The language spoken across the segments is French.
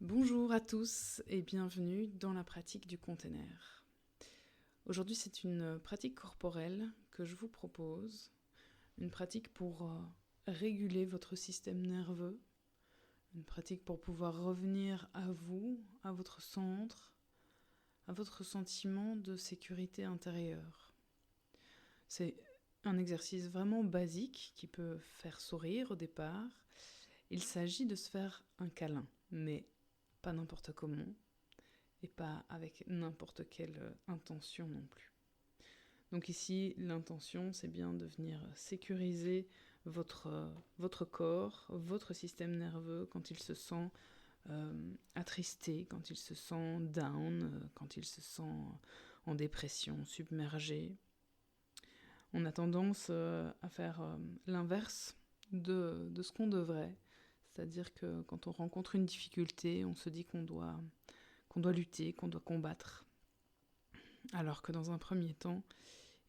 Bonjour à tous et bienvenue dans la pratique du container. Aujourd'hui, c'est une pratique corporelle que je vous propose, une pratique pour réguler votre système nerveux, une pratique pour pouvoir revenir à vous, à votre centre, à votre sentiment de sécurité intérieure. C'est un exercice vraiment basique qui peut faire sourire au départ. Il s'agit de se faire un câlin, mais pas n'importe comment et pas avec n'importe quelle intention non plus. Donc ici, l'intention, c'est bien de venir sécuriser votre corps, votre système nerveux quand il se sent attristé, quand il se sent down, quand il se sent en dépression, submergé. On a tendance à faire l'inverse de ce qu'on devrait. C'est-à-dire que quand on rencontre une difficulté, on se dit qu'on doit lutter, qu'on doit combattre. Alors que dans un premier temps,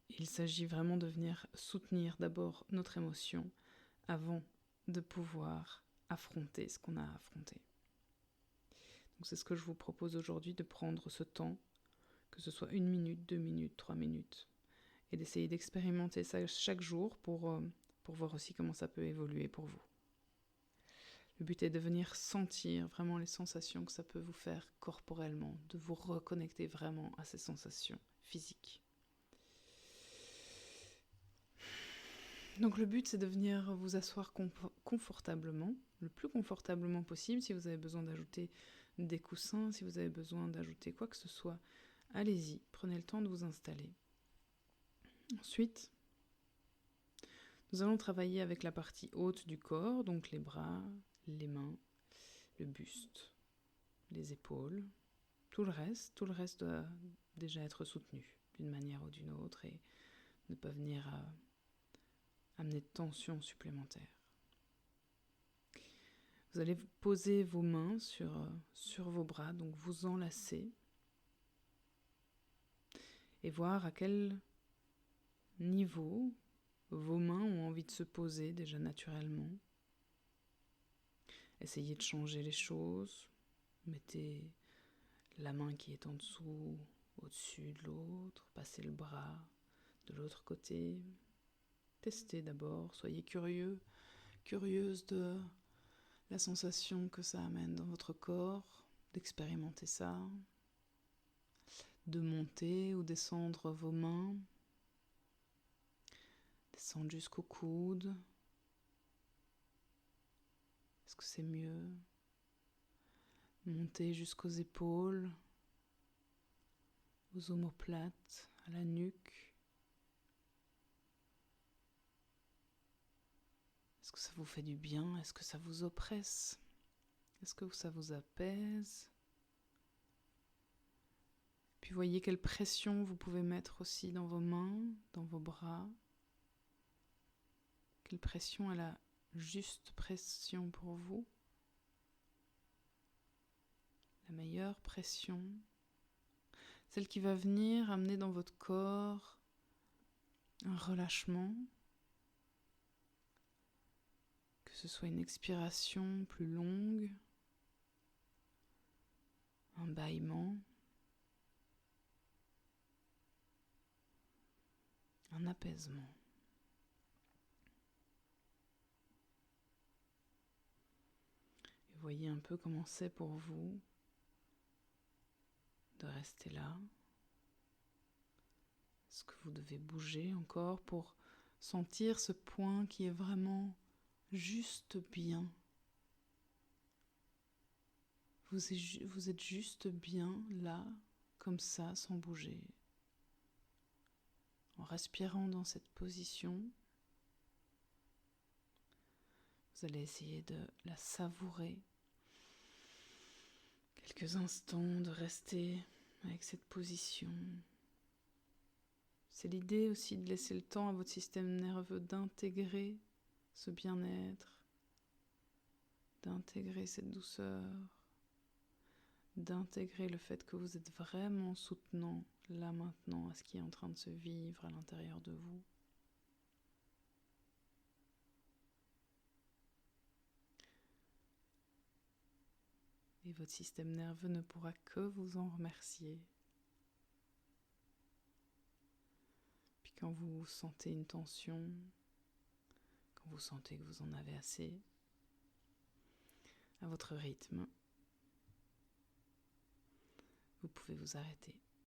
il s'agit vraiment de venir soutenir d'abord notre émotion avant de pouvoir affronter ce qu'on a à affronter. Donc c'est ce que je vous propose aujourd'hui, de prendre ce temps, que ce soit 1 minute, 2 minutes, 3 minutes, et d'essayer d'expérimenter ça chaque jour pour voir aussi comment ça peut évoluer pour vous. Le but est de venir sentir vraiment les sensations que ça peut vous faire corporellement, de vous reconnecter vraiment à ces sensations physiques. Donc le but, c'est de venir vous asseoir confortablement, le plus confortablement possible. Si vous avez besoin d'ajouter des coussins, si vous avez besoin d'ajouter quoi que ce soit, allez-y, prenez le temps de vous installer. Ensuite, nous allons travailler avec la partie haute du corps, donc les bras, les mains, le buste, les épaules. Tout le reste doit déjà être soutenu d'une manière ou d'une autre et ne pas venir amener de tension supplémentaire. Vous allez poser vos mains sur vos bras, donc vous enlacer et voir à quel niveau vos mains ont envie de se poser déjà naturellement. Essayez de changer les choses. Mettez la main qui est en dessous, au-dessus de l'autre, passez le bras de l'autre côté. Testez d'abord, soyez curieuse de la sensation que ça amène dans votre corps, d'expérimenter ça, de monter ou descendre vos mains, descendre jusqu'au coude. Est-ce que c'est mieux? Monter jusqu'aux épaules, aux omoplates, à la nuque. Est-ce que ça vous fait du bien? Est-ce que ça vous oppresse? Est-ce que ça vous apaise? Puis voyez quelle pression vous pouvez mettre aussi dans vos mains, dans vos bras. Quelle pression est la juste pression pour vous? La meilleure pression, celle qui va venir amener dans votre corps un relâchement, que ce soit une expiration plus longue, un bâillement, un apaisement. Et voyez un peu comment c'est pour vous de rester là. Est-ce que vous devez bouger encore pour sentir ce point qui est vraiment juste bien? Vous êtes juste bien là, comme ça, sans bouger. En respirant dans cette position, vous allez essayer de la savourer. Quelques instants de rester avec cette position. C'est l'idée aussi de laisser le temps à votre système nerveux d'intégrer ce bien-être, d'intégrer cette douceur, d'intégrer le fait que vous êtes vraiment soutenant là maintenant à ce qui est en train de se vivre à l'intérieur de vous. et votre système nerveux ne pourra que vous en remercier. Puis quand vous sentez une tension, quand vous sentez que vous en avez assez, à votre rythme, vous pouvez vous arrêter.